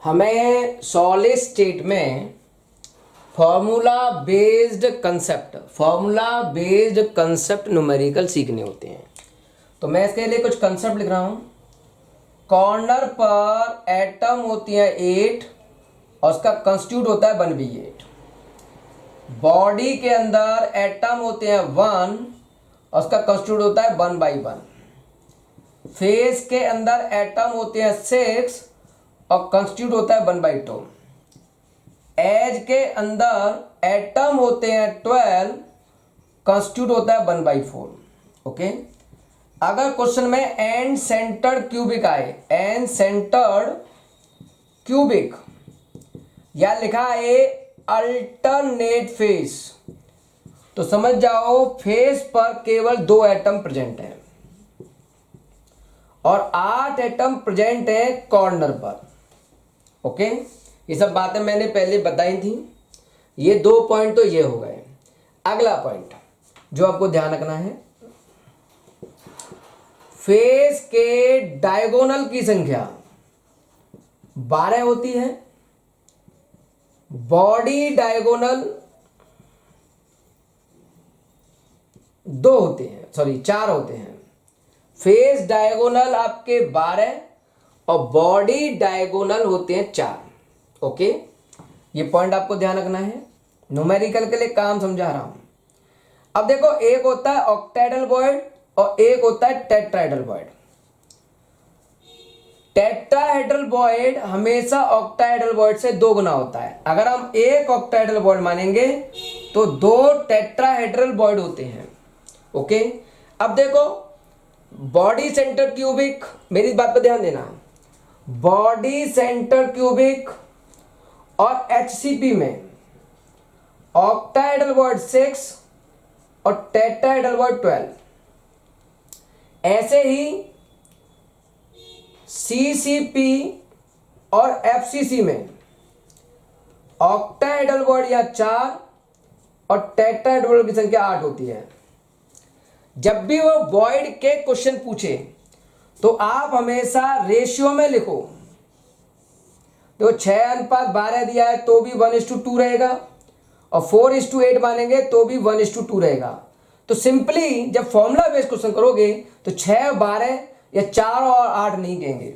हमें solid state में formula based concept numerical सीखने होते हैं। तो मैं इसके लिए कुछ कंसेप्ट लिख रहा हूँ। कॉर्नर पर एटम होती है 8 और उसका कंस्टिट्यूट होता है 1v8। बॉडी के अंदर एटम होते हैं 1 और उसका कंस्टिट्यूट होता है 1/1। फेस के अंदर एटम होते हैं 6 और कंस्टिट्यूट होता है 1/2। एज के अंदर एटम होते हैं 12, कंस्टिट्यूट होता है 1/4। ओके, अगर क्वेश्चन में एंड सेंटर्ड क्यूबिक आए, एंड सेंटर्ड क्यूबिक, या लिखा है अल्टरनेट फेस, तो समझ जाओ फेस पर केवल 2 एटम प्रेजेंट हैं और 8 एटम प्रेजेंट है कॉर्नर पर। ओके, ये सब बातें मैंने पहले बताई थी। ये 2 पॉइंट तो ये हो गए। अगला पॉइंट जो आपको ध्यान रखना है, फेस के डायगोनल की संख्या 12 होती है, बॉडी डायगोनल 2 होते हैं, 4 होते हैं। फेस डायगोनल आपके 12 और बॉडी डायगोनल होते हैं 4। ओके, ये पॉइंट आपको ध्यान रखना है। न्यूमेरिकल के लिए काम समझा रहा हूं। अब देखो, एक होता है ऑक्टाहेड्रल वॉइड और एक होता है टेट्राहेड्रल वॉइड। टेट्राहेड्रल वॉइड हमेशा ऑक्टाहेड्रल वॉइड से 2 गुना होता है। अगर हम एक ऑक्टाहेड्रल वॉइड मानेंगे तो 2 टेट्राहेड्रल वॉइड होते हैं। ओके, अब देखो, बॉडी सेंटर क्यूबिक, मेरी बात पर ध्यान देना, बॉडी सेंटर क्यूबिक और एचसीपी में ऑक्टाहेड्रल वॉइड 6 और टेट्राहेड्रल वॉइड 12। ऐसे ही सीसीपी और एफसीसी में ऑक्टाहेड्रल वॉइड या 4 और टेट्राहेड्रल वॉइड की संख्या 8 होती है। जब भी वो वॉइड के क्वेश्चन पूछे तो आप हमेशा रेशियो में लिखो। तो 6:12 दिया है तो भी 1:2 रहेगा और 4:8 मानेंगे तो भी 1:2 रहेगा। तो सिंपली जब फॉर्मूला बेस्ड क्वेश्चन करोगे तो 6, 12 या 4 और 8 नहीं कहेंगे,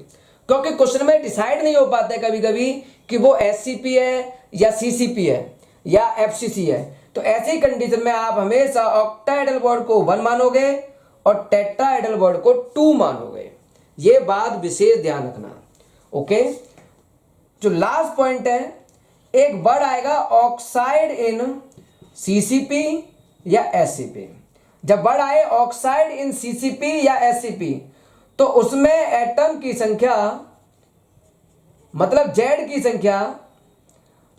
क्योंकि क्वेश्चन में डिसाइड नहीं हो पाता है कभी कभी कि वो एससीपी है या सीसीपी है या एफसीसी है। तो ऐसी कंडीशन में आप हमेशा ऑक्टाहेड्रल वॉइड को 1 मानोगे और टेट्राहेड्रल वॉइड को 2 मानोगे। ये बात विशेष ध्यान रखना। ओके, जो लास्ट पॉइंट है, एक वर्ड आएगा ऑक्साइड इन सीसीपी या एससीपी। जब वर्ड आए ऑक्साइड इन सीसीपी या एससीपी तो उसमें एटम की संख्या, मतलब जेड की संख्या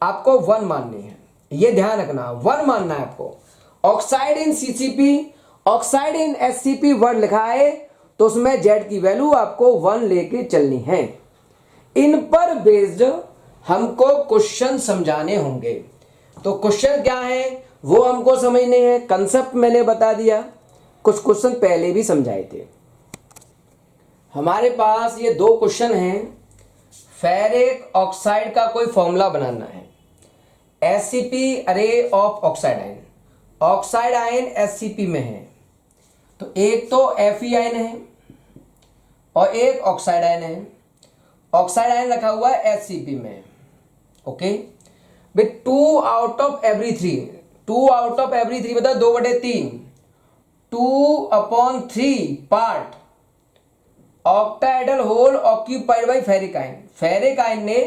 आपको 1 माननी है। ये ध्यान रखना, 1 मानना है आपको। ऑक्साइड इन सीसीपी, ऑक्साइड इन एससीपी वर्ड लिखा है तो उसमें जेड की वैल्यू आपको 1 लेके चलनी है। इन पर बेस्ड हमको क्वेश्चन समझाने होंगे। तो क्वेश्चन क्या है वो हमको समझने हैं। कंसेप्ट मैंने बता दिया, कुछ क्वेश्चन पहले भी समझाए थे। हमारे पास ये 2 क्वेश्चन हैं। फेरिक ऑक्साइड का कोई फॉर्मूला बनाना है। एससीपी अरे of oxide ion, oxide ion SCP में है, तो एक तो एफई आयन है और एक ऑक्साइड आयन है। ऑक्साइड आयन रखा हुआ है एससीपी में। Okay, with 2 out of every 3, 2 out of every 3 मतलब 2/3, 2/3 part octahedral hole occupied by ferric ion. Ferric ion ने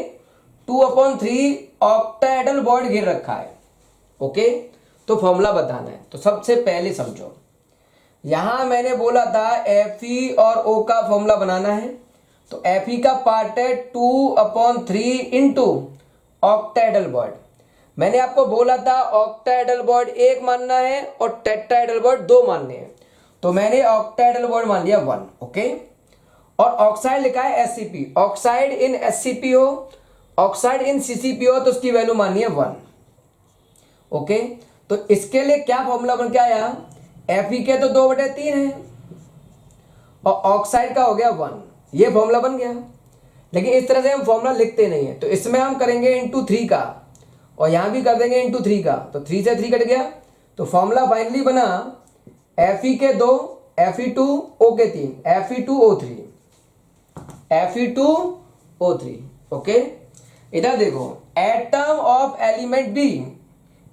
2/3 ऑक्टाहेड्रल वॉइड घेर रखा है। ओके, तो फॉर्मूला बताना है। तो सबसे पहले समझो, यहां मैंने बोला था एफई और ओ का फॉर्मूला बनाना है। तो एफई का पार्ट है 2/3 इंटू ऑक्टाहेड्रल वॉइड। मैंने आपको बोला था ऑक्टाहेड्रल वॉइड 1 मानना है और टेट्राहेड्रल वॉइड 2 मानने हैं। तो मैंने ऑक्टाहेड्रल वॉइड मान लिया 1। ओके, और ऑक्साइड लिखा है एससीपी। ऑक्साइड इन एससीपी हो, ऑक्साइड इन सीसीपी हो तो उसकी वैल्यू माननी है 1। ओके, तो इसके लिए क्या फॉर्मूला बन के आया, एफई के तो 2/3 है और ऑक्साइड का हो गया 1। ये फॉर्मूला बन गया। लेकिन इस तरह से हम फॉर्मूला लिखते नहीं है। तो इसमें हम करेंगे इंटू 3 का, और यहां भी कर देंगे इंटू 3 का, तो 3 से 3 कट गया। तो फॉर्मूला फाइनली बना Fe के 2, Fe2O के 3, Fe2O3, Fe2O3। ओके, इधर देखो एटम ऑफ एलिमेंट बी,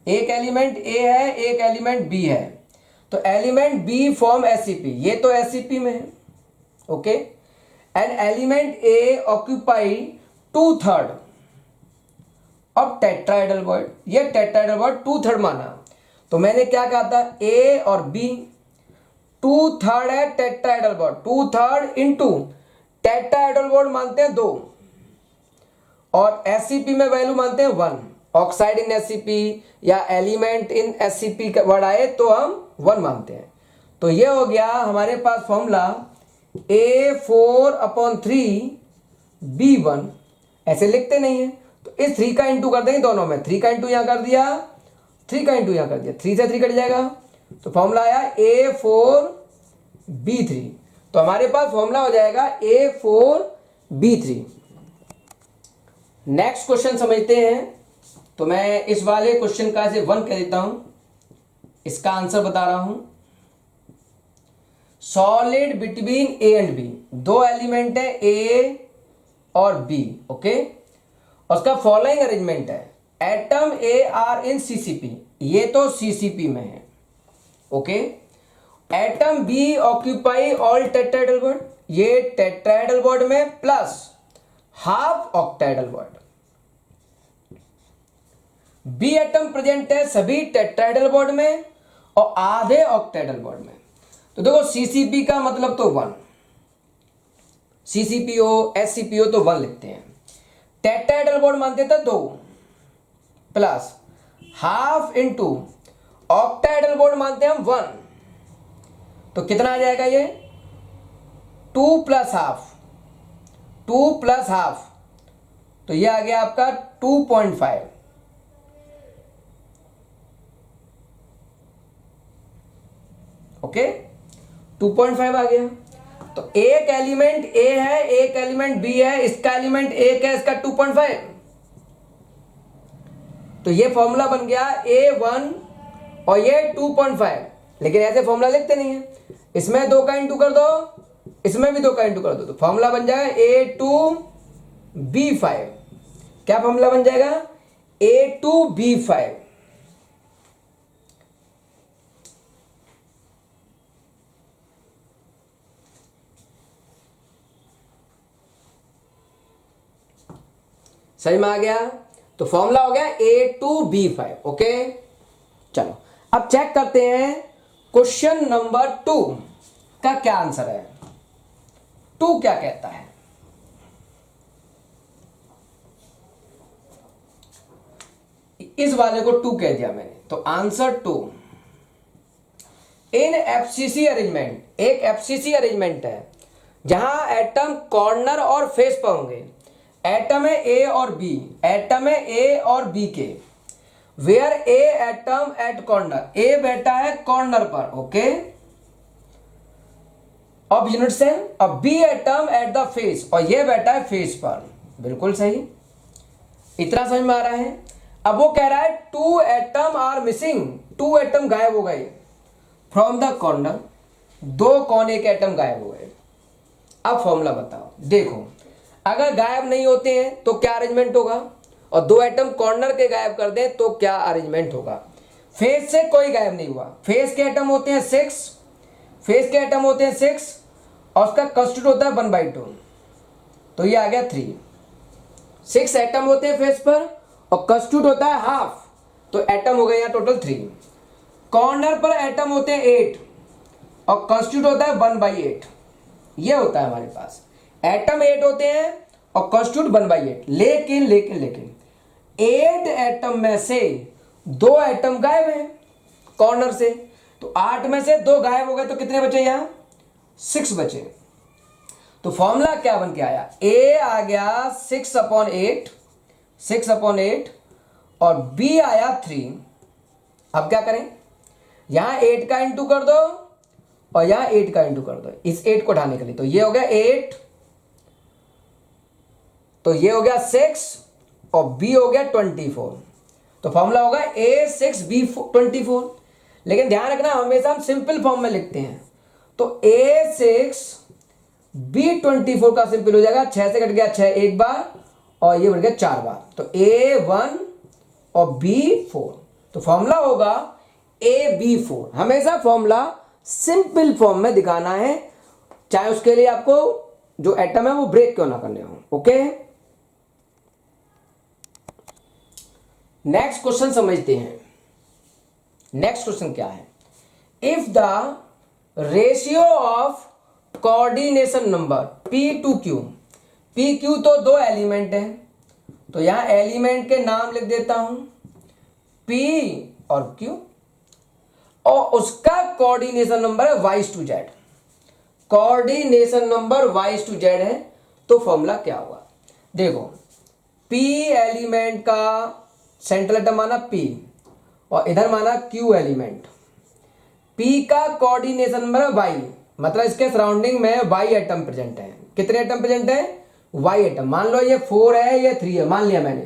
एक एलिमेंट ए है एक एलिमेंट बी है, तो एलिमेंट बी फॉर्म एससीपी, ये तो एससीपी में है। Okay, and element A occupy 2/3 of tetrahedral bond, ये टेट्राहेड्रल बॉन्ड 2/3 माना। तो मैंने क्या कहा था, ए और बी 2/3 है tetrahedral bond, 2/3 into tetrahedral bond मानते हैं 2, और एससीपी में वैल्यू मानते हैं 1। ऑक्साइड इन एससीपी या एलिमेंट इन एससीपी का वर्ड आए तो हम 1 मानते हैं। तो ये हो गया हमारे पास फॉर्मूला A4/3B1, ऐसे लिखते नहीं है तो इस 3 का इंटू कर देंगे दोनों में, 3 का इंटू यहां कर दिया, 3 का इंटू यहां कर दिया, 3 से 3 कट जाएगा, तो फॉर्मूला आया A4B3। तो हमारे पास फॉर्मूला हो जाएगा A4B3। नेक्स्ट क्वेश्चन समझते हैं। तो मैं इस वाले क्वेश्चन का से 1 कह देता हूं, इसका आंसर बता रहा हूं। Solid between A and B, 2 element है ए और बी। ओके, उसका फॉलोइंग अरेंजमेंट है, atom A are in CCP, ये तो सीसीपी में है। Okay, atom B occupy all tetrahedral bond, ये टेट्राहेड्रल बॉन्ड में plus half octahedral bond. B atom present है सभी टेट्राहेड्रल बॉन्ड में और आधे ऑक्टाहेड्रल बॉन्ड में। तो देखो सीसीपी का मतलब तो 1, सीसीपीओ एससीपीओ तो 1 लिखते हैं, टेट्राहेड्रल बॉन्ड मानते थे 2 plus half into octahedral bond मानते हैं हम 1, तो कितना आ जाएगा ये 2 प्लस हाफ, 2 प्लस हाफ, तो ये आ गया आपका 2.5। ओके, 2.5 आ गया। तो एक एलिमेंट ए है एक एलिमेंट बी है, इसका एलिमेंट एक है इसका 2.5, तो ये फॉर्मूला बन गया A1 और ये 2.5। लेकिन ऐसे फॉर्मूला लिखते नहीं है, इसमें 2 का इंटू कर दो, इसमें भी 2 का इंटू कर दो, तो फॉर्मूला बन जाएगा A2B5। क्या फॉर्मूला बन जाएगा, A2B5। समझ में आ गया। तो फॉर्मूला हो गया A2B5। ओके, चलो अब चेक करते हैं क्वेश्चन नंबर 2 का क्या आंसर है। 2 क्या कहता है, इस वाले को 2 कह दिया मैंने, तो आंसर 2। इन एफसीसी अरेंजमेंट, एक एफसीसी अरेंजमेंट है जहां एटम कॉर्नर और फेस पर होंगे, एटम है ए और बी, एटम है ए और बी के, where A atom at corner, A बैठा है कॉर्नर पर। ओके, अब यूनिट सेल, अब B atom at the face, और ये बैठा है फेस पर। बिल्कुल सही, इतना समझ में आ रहा है। अब वो कह रहा है 2 एटम आर मिसिंग, 2 एटम गायब हो गए फ्रॉम द कॉर्नर, 2 कोने के एटम गायब हो गए। अब फॉर्मूला बताओ। देखो, अगर गायब नहीं होते हैं तो क्या अरेंजमेंट होगा, और 2 एटम कॉर्नर के गायब कर दें तो क्या अरेंजमेंट होगा। फेस से कोई गायब नहीं हुआ, फेस के एटम होते हैं 6, फेस के एटम होते हैं 6 और उसका कंस्टिट्यूट होता है 1/2, तो ये आ गया 3। 6 एटम होते हैं फेस पर और कंस्टिट्यूट होता है हाफ, तो एटम हो गए यहाँ टोटल 3। कॉर्नर पर एटम होते हैं 8 और कंस्टिट्यूट होता है 1/8, ये होता है हमारे पास। एटम 8 होते हैं और कंस्टिट्यूट 1/8, लेकिन 8 एटम में से 2 एटम गायब हैं कॉर्नर से, तो 8 में से 2 गायब हो गए, तो कितने बचे यहां 6 बचे। तो फॉर्मूला क्या बन के आया, ए आ गया 6/8, 6/8 और बी आया 3। अब क्या करें, यहां 8 का इंटू कर दो और यहां 8 का इंटू कर दो, इस 8 को उठाने के लिए, तो ये हो गया 8 तो ये हो गया 6 और B हो गया 24, तो फॉर्मूला होगा A6B24। लेकिन ध्यान रखना हमेशा हम सिंपल फॉर्म में लिखते हैं, तो A6B24 का सिंपल हो जाएगा 6 से कट गया 6 एक बार और ये बढ़ गया 4 बार, तो A1 और B4, तो फॉर्मूला होगा AB4। हमेशा फॉर्मूला सिंपल फॉर्म में दिखाना है, चाहे उसके लिए आपको जो एटम है वो ब्रेक क्यों ना करने हो। ओके, नेक्स्ट क्वेश्चन समझते हैं। नेक्स्ट क्वेश्चन क्या है, if the ratio of coordination number P to Q, PQ तो दो एलिमेंट हैं, तो यहां एलिमेंट के नाम लिख देता हूं P और Q, और उसका कोऑर्डिनेशन नंबर है Y/Z। कोऑर्डिनेशन नंबर Y/Z है, तो फॉर्मूला क्या होगा, देखो P एलिमेंट का सेंट्रल एटम माना P और इधर माना Q एलिमेंट, P का कोऑर्डिनेशन नंबर है Y, मतलब इसके सराउंडिंग में Y एटम प्रेजेंट है। कितने एटम प्रेजेंट है, Y एटम। मान लो ये 4 है, ये 3 है, मान लिया मैंने,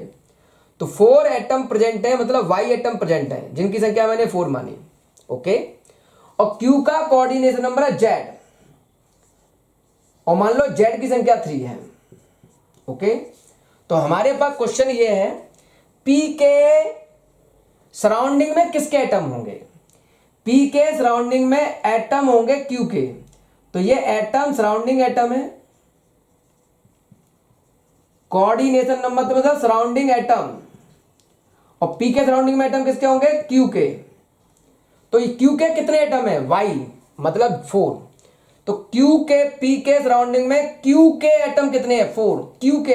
तो 4 एटम प्रेजेंट है, मतलब Y एटम प्रेजेंट है, जिनकी संख्या मैंने 4 मानी। ओके, और Q का कोऑर्डिनेशन नंबर है Z, और मान लो Z की संख्या 3 है। ओके, तो हमारे पास क्वेश्चन ये है, P के सराउंडिंग में किसके एटम होंगे, P के सराउंडिंग में एटम होंगे Q के, तो ये एटम सराउंडिंग एटम है। कोऑर्डिनेशन नंबर तो मतलब सराउंडिंग एटम, और P के सराउंडिंग में एटम किसके होंगे, Q के, तो ये Q के कितने एटम है, Y मतलब 4, तो Q के P के सराउंडिंग में Q के एटम कितने हैं, 4, Q के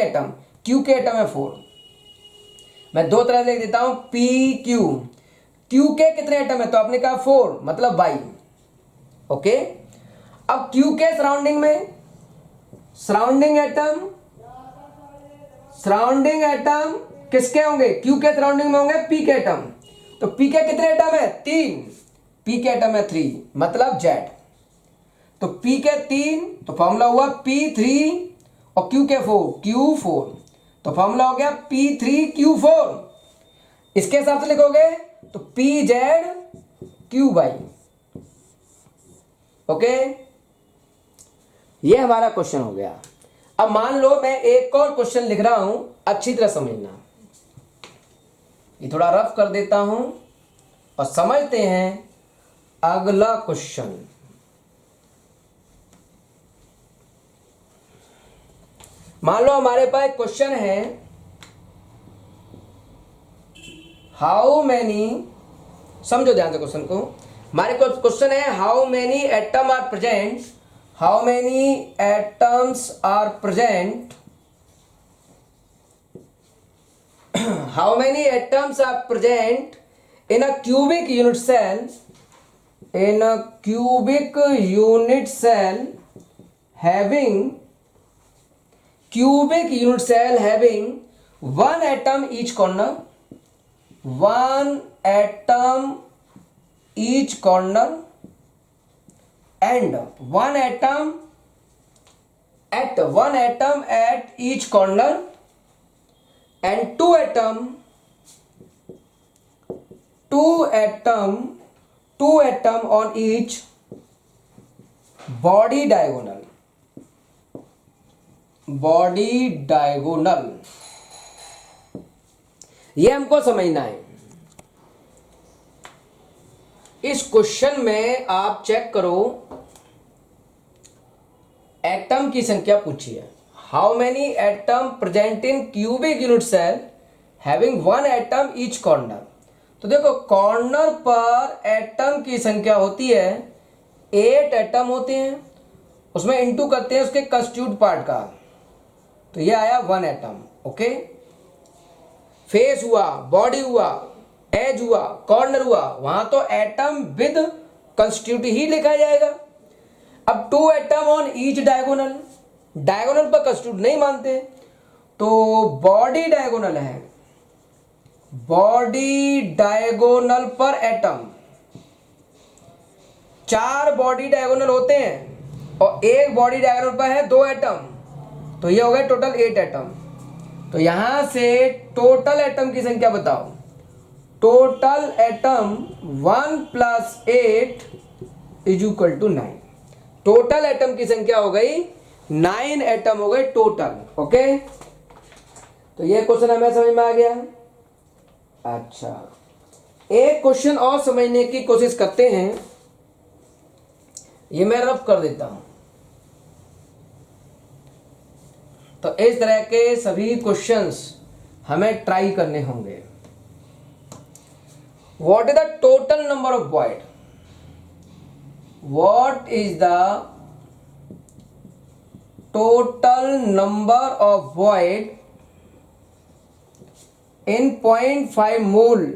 एटम है 4। मैं दो तरह से लिख देता हूं, PQ, Q के कितने एटम है, तो आपने कहा 4 मतलब Y। ओके, अब Q के सराउंडिंग में सराउंडिंग एटम किसके होंगे, Q के सराउंडिंग में होंगे P के एटम, तो P के कितने एटम है, 3, P के एटम है 3 मतलब Z, तो P के 3, तो फॉर्मूला हुआ P3 और Q के 4, Q4, तो फॉर्मूला हो गया P3Q4। इसके हिसाब से लिखोगे तो PZQY। ओके, ये हमारा क्वेश्चन हो गया। अब मान लो मैं एक और क्वेश्चन लिख रहा हूं, अच्छी तरह समझना, ये थोड़ा रफ कर देता हूं और समझते हैं अगला क्वेश्चन। मान लो हमारे पास क्वेश्चन है, हाउ मैनी, समझो ध्यान से क्वेश्चन को, हमारे को क्वेश्चन है how many atom are present, how many atoms are present, how many atoms are present in a cubic unit cell, in a cubic unit cell having one atom each corner, one atom each corner, and one atom at each corner, and two atom on each body diagonal, ये हमको समझना है। इस question में आप check करो, atom की संख्या पूछी है, how many atom present in cubic unit cell having one atom each corner, तो देखो कॉर्नर पर एटम की संख्या होती है 8 एटम होते हैं, उसमें इंटू करते हैं उसके कंस्टिट्यूट पार्ट का, तो ये आया 1 एटम। ओके, फेस हुआ, बॉडी हुआ, एज हुआ, कॉर्नर हुआ, वहां तो एटम विद कंस्टिट्यूट ही लिखा जाएगा। अब 2 atom on each diagonal, diagonal पर कंस्टिट्यूट नहीं मानते, तो बॉडी डायगोनल है, बॉडी डायगोनल पर एटम, 4 बॉडी डायगोनल होते हैं और एक बॉडी डायगोनल पर है 2 एटम, तो ये हो गए टोटल 8 एटम। तो यहां से टोटल एटम की संख्या बताओ। Total atom 1 + 8 = 9। टोटल एटम की संख्या हो गई 9 एटम हो गए टोटल। ओके, तो ये क्वेश्चन हमें समझ में आ गया। अच्छा, एक क्वेश्चन और समझने की कोशिश करते हैं। ये मैं रफ कर देता हूं। तो इस तरह के सभी क्वेश्चंस हमें ट्राई करने होंगे। What is the total number of void? What is the total number of void in 0.5 mole,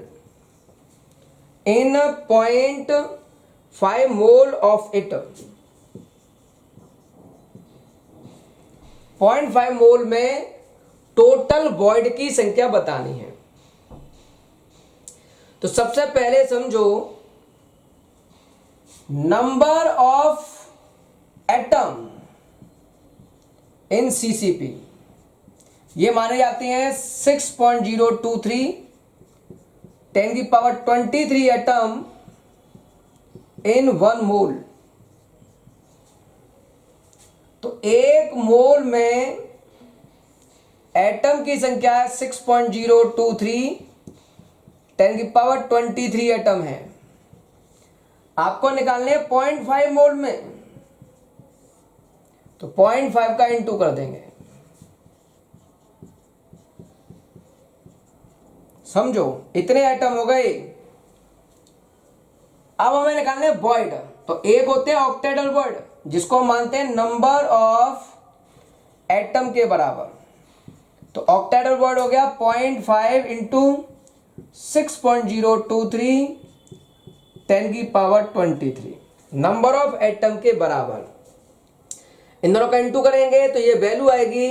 in 0.5 mole of it, 0.5 मोल में टोटल वॉइड की संख्या बतानी है। तो सबसे पहले समझो, number of atom in CCP ये माने जाते हैं 6.023 10⁻23 एटम इन 1 मोल। तो एक मोल में एटम की संख्या है 6.023 10⁻23 एटम है। आपको निकालने 0.5 मोल में, तो 0.5 का इंटू कर देंगे। समझो, इतने एटम हो गए। अब हमें निकालने वॉइड। तो एक होते हैं ऑक्टेडल वॉइड, जिसको हम मानते हैं नंबर ऑफ एटम के बराबर। तो ऑक्टेडल वॉइड हो गया 0.5 इंटू 6.023 10⁻23 नंबर ऑफ एटम के बराबर। इन दोनों का इंटू करेंगे तो ये वैल्यू आएगी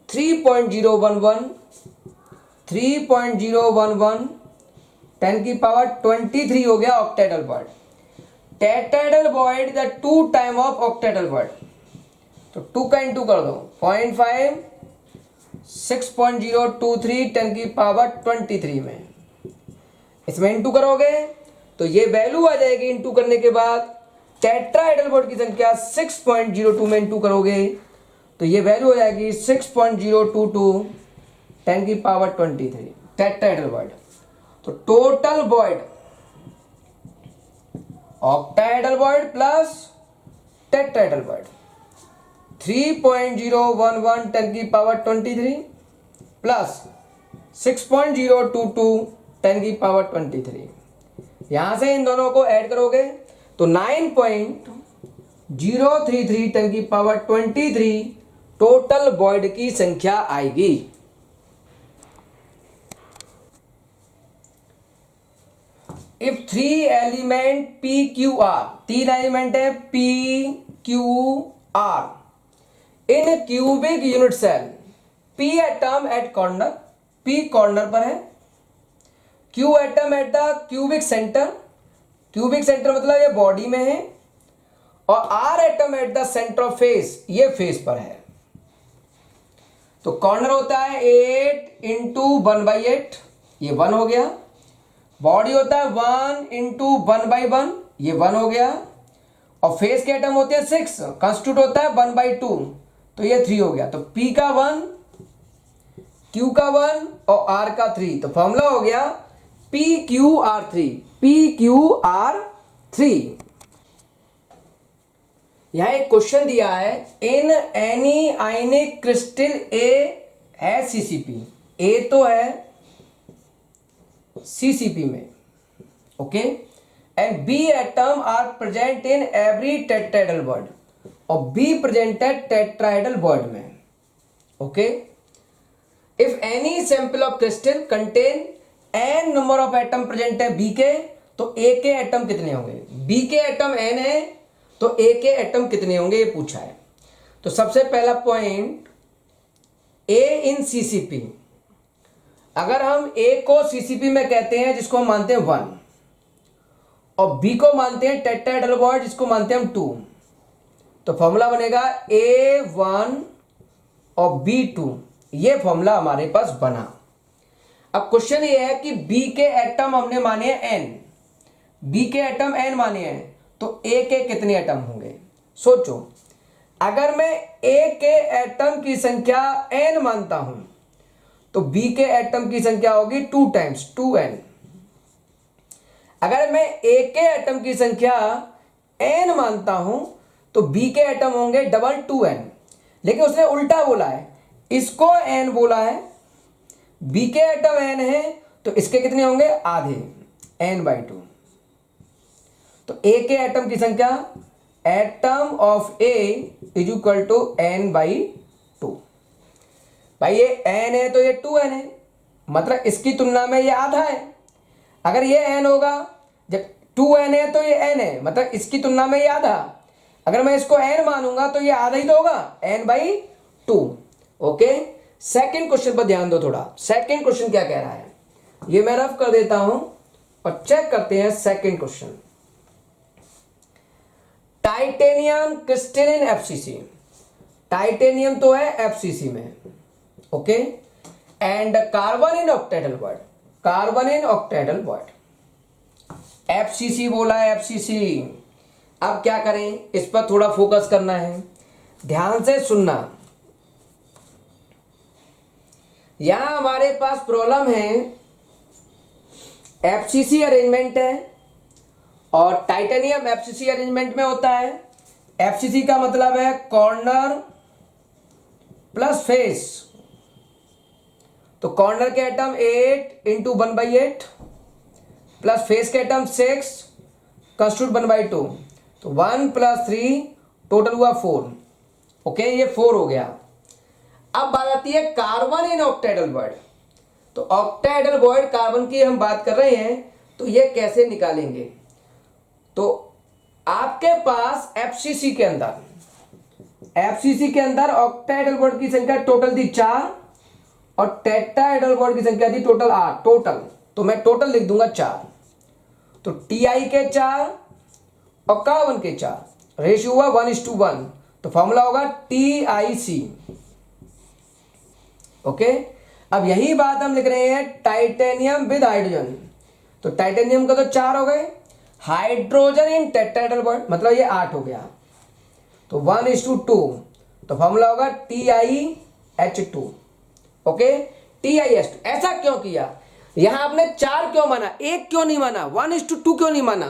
3.011 10⁻23 हो गया octahedral void. Tetrahedral void the 2 time of octahedral void. तो 2 का इंटू कर दो, 0.5 6.023 10⁻23 में, इसमें इंटू करोगे तो ये वैल्यू आ जाएगी। इंटू करने के बाद टेट्राहेड्रल वॉइड की संख्या 6.02 में इंटू करोगे तो ये वैल्यू हो जाएगी 6.022 10⁻23 टेट्राहेड्रल वॉइड। तो total void octahedral void plus tetrahedral void 3.011 10⁻23 plus 6.022 10⁻23। यहां से इन दोनों को ऐड करोगे तो 9.033 10⁻23 टोटल वॉइड की संख्या आएगी। इफ 3 एलिमेंट PQR, 3 एलिमेंट है PQR in cubic unit cell, P atom at corner, P corner पर है, Q atom at the cubic centre, cubic centre मतलब ये बॉडी में है, और R atom at the centre of face, ये face पर है। तो कॉर्नर होता है 8 इंटू 1/8, ये 1 हो गया। बॉडी होता है 1 इंटू 1/1, ये 1 हो गया। और फेस के एटम होते हैं 6, कंस्टिट्यूट होता है 1/2, तो ये 3 हो गया। तो P का 1, Q का 1 और R का 3, तो फॉर्मूला हो गया PQR3, PQR3। यहां एक क्वेश्चन दिया है, इन एनी आयनिक क्रिस्टल ए है सीसीपी, ए तो है सीसीपी में, okay, and B atom are present in every tetrahedral bond, और बी प्रेजेंटेड टेट्राहेड्रल बॉन्ड में, okay. If any sample of crystal contain N number of atom present है B के, तो ए के एटम कितने होंगे? बी के एटम एन है तो ए के एटम कितने होंगे, ये पूछा है। तो सबसे पहला पॉइंट, ए इन सीसीपी, अगर हम ए को सीसीपी में कहते हैं जिसको हम मानते हैं 1, और बी को मानते हैं टेट्राहेड्रल बॉन्ड जिसको मानते हैं हम 2, तो फॉर्मूला बनेगा A1 और B2 ये फॉर्मूला हमारे पास बना। अब क्वेश्चन ये है कि बी के एटम हमने माने हैं एन, बी के एटम एन माने हैं, तो ए के कितने एटम होंगे? सोचो, अगर मैं ए के एटम की संख्या एन मानता हूं तो बी के एटम की संख्या होगी 2 टाइम्स 2n। अगर मैं ए के एटम की संख्या एन मानता हूं तो बी के एटम होंगे डबल 2n। लेकिन उसने उल्टा बोला है, इसको एन बोला है, बी के एटम एन है, तो इसके कितने होंगे? आधे, n/2। तो ए के एटम की संख्या atom of A is equal to n/2। भाई ये n है तो ये 2n है, मतलब इसकी तुलना में ये आधा है। अगर ये n होगा, जब 2n है तो ये n है, मतलब इसकी तुलना में ये आधा। अगर मैं इसको n मानूंगा तो ये आधा ही तो होगा, n/2। ओके, सेकंड क्वेश्चन पर ध्यान दो थोड़ा। सेकंड क्वेश्चन क्या कह रहा है, ये मैं रफ कर देता हूं और चेक करते हैं second question. Titanium crystal in FCC, titanium तो है एफसीसी में, okay, and carbon in octahedral bond, carbon in octahedral bond. FCC बोला है, एफसीसी। अब क्या करें, इस पर थोड़ा फोकस करना है, ध्यान से सुनना। यहां हमारे पास प्रॉब्लम है, एफसीसी अरेंजमेंट है और टाइटेनियम एफसीसी अरेंजमेंट में होता है। एफसीसी का मतलब है कॉर्नर प्लस फेस, तो कॉर्नर के एटम 8 इंटू 1/8 प्लस फेस के एटम 6 कंस्टिट्यूट 1/2, तो 1 + 3 टोटल हुआ 4। ओके, ये 4 हो गया। अब बात आती है कार्बन इन ऑक्टेटल बॉन्ड, तो ऑक्टेटल बॉन्ड कार्बन की हम बात कर रहे हैं, तो ये कैसे निकालेंगे? तो आपके पास एफसीसी के अंदर ऑक्टेटल बॉन्ड की संख्या टोटल थी 4 और टेट्राहेड्रल बॉन्ड की संख्या थी टोटल 8 टोटल, तो मैं टोटल लिख दूंगा 4। तो टीआई के 4 और कार्बन के 4, रेशियो हुआ 1:1, तो फॉर्मूला होगा TiC। ओके, अब यही बात हम लिख रहे हैं टाइटेनियम विद हाइड्रोजन, तो टाइटेनियम का तो 4 हो गए, हाइड्रोजन इन टेट्राहेड्रल बॉन्ड मतलब ये 8 हो गया, तो 1:2, तो फॉर्मूला होगा TiH2। Okay, TiH2। ऐसा क्यों किया? यहां आपने 4 क्यों माना, 1 क्यों नहीं माना, 1:2 क्यों नहीं माना?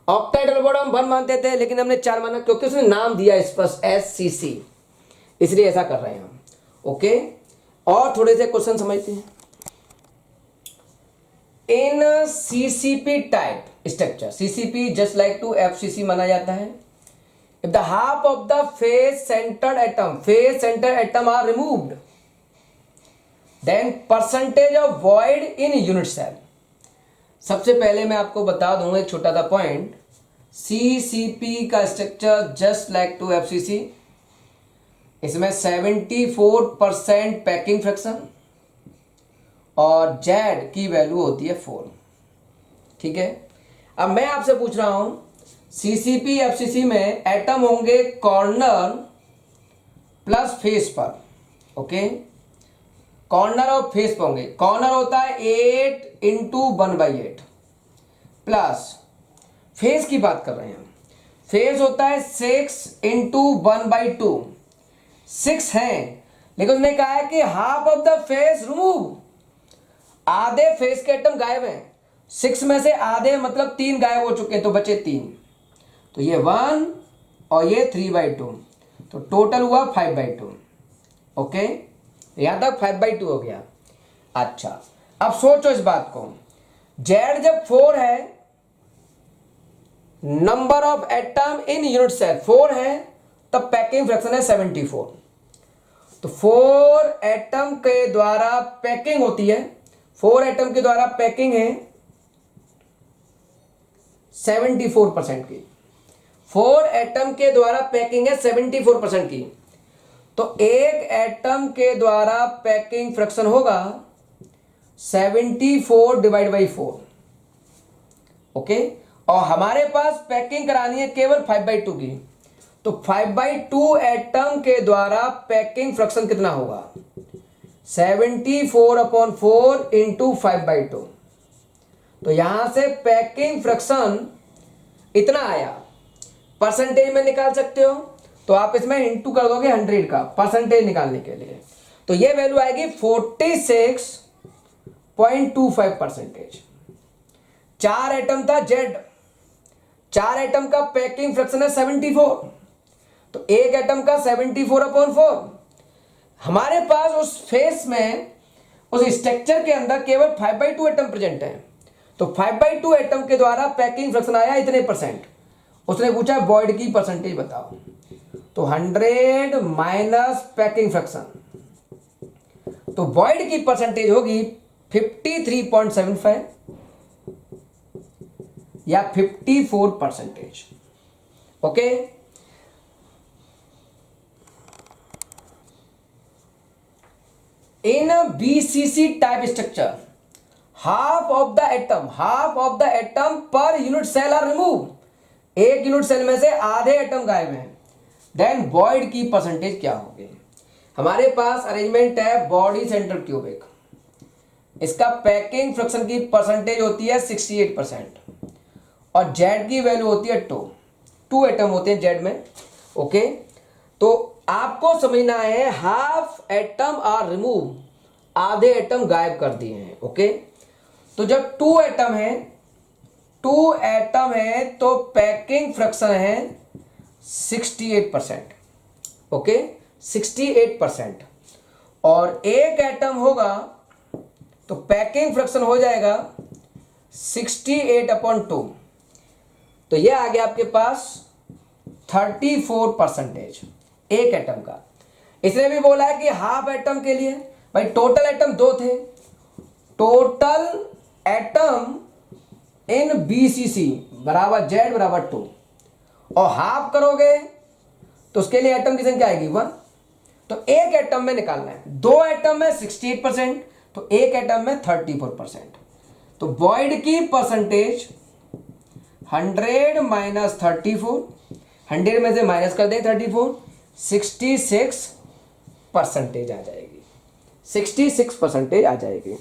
ऑक्टाहेड्रल बॉन्ड हम 1 मानते थे, लेकिन हमने 4 माना क्योंकि उसने नाम दिया स्पष्ट SCC, इसलिए ऐसा कर रहे हैं हम। ओके, और थोड़े से क्वेश्चन समझते हैं। In CCP type structure, CCP just like to FCC माना जाता है। If the half of the face centred atom are removed, then percentage of void in unit cell. सबसे पहले मैं आपको बता दूंगा एक छोटा सा पॉइंट, CCP का structure just like to FCC, इसमें 74% पैकिंग फ्रैक्शन और Z की वैल्यू होती है 4। ठीक है, अब मैं आपसे पूछ रहा हूं CCP FCC में एटम होंगे कॉर्नर प्लस फेस पर। ओके, कॉर्नर और फेस पर होंगे। कॉर्नर होता है 8 इंटू 1/8 प्लस फेस की बात कर रहे हैं, फेस होता है 6 इंटू 1/2। 6 है, लेकिन उसने कहा है कि half of the face remove, आधे फेस के एटम गायब हैं। 6 में से आधे मतलब 3 गायब हो चुके हैं, तो बचे 3, तो ये 1 और ये 3/2, तो टोटल हुआ 5/2। ओके, यहां तक 5/2 हो गया। अच्छा, अब सोचो इस बात को, Z जब 4 है, number of atom in unit cell 4 है, तब पैकिंग फ्रैक्शन है 74, तो 4 एटम के द्वारा पैकिंग होती है, 4 एटम के द्वारा पैकिंग है 74% की। 4 एटम के द्वारा पैकिंग है 74% की, तो एक एटम के द्वारा पैकिंग फ्रैक्शन होगा 74/4। ओके, और हमारे पास पैकिंग करानी है केवल 5/2 की, तो 5/2 एटम के द्वारा पैकिंग फ्रैक्शन कितना होगा? 74/4 इंटू 5/2। तो यहां से पैकिंग फ्रैक्शन इतना आया, परसेंटेज में निकाल सकते हो तो आप इसमें इंटू कर दोगे 100 का परसेंटेज निकालने के लिए, तो ये वैल्यू आएगी 46.25%। 4 एटम था जेड, 4 एटम का पैकिंग फ्रैक्शन है 74, तो एक एटम का 74/4। हमारे पास उस फेस में, उस स्ट्रक्चर के अंदर केवल 5/2 एटम प्रेजेंट है, तो 5/2 एटम के द्वारा पैकिंग फ्रैक्शन आया इतने परसेंट। उसने पूछा वॉइड की परसेंटेज बताओ, तो 100 माइनस पैकिंग फ्रैक्शन, तो वॉइड की परसेंटेज होगी 53.75 या 54%। Okay, in BCC type structure half of the atom per unit cell are remove, एक यूनिट सेल में से आधे एटम गायब हैं, देन वॉइड की परसेंटेज क्या होगी। हमारे पास अरेंजमेंट है बॉडी सेंटर क्यूबिक, इसका पैकिंग फ्रैक्शन की परसेंटेज होती है 68% और जेड की वैल्यू होती है 2 एटम होते हैं जेड में। ओके, तो आपको समझना है हाफ एटम आर रिमूव, आधे एटम गायब कर दिए हैं। ओके, तो जब 2 एटम है तो पैकिंग फ्रैक्शन है 68%। ओके, 68%, और एक एटम होगा तो पैकिंग फ्रैक्शन हो जाएगा 68/2, तो ये आ गया आपके पास 34% एक एटम का। इसने भी बोला है कि हाफ एटम के लिए, भाई टोटल एटम 2 थे, टोटल एटम इन बीसीसी बराबर जेड बराबर 2, और हाफ करोगे तो उसके लिए एटम की संख्या आएगी 1, तो एक एटम में निकालना है। 2 एटम में 68%, तो एक एटम में 34%, तो वॉइड की परसेंटेज 100 माइनस 34, 100 में से माइनस कर दें 34, 66% आ जाएगी, 66% आ जाएगी।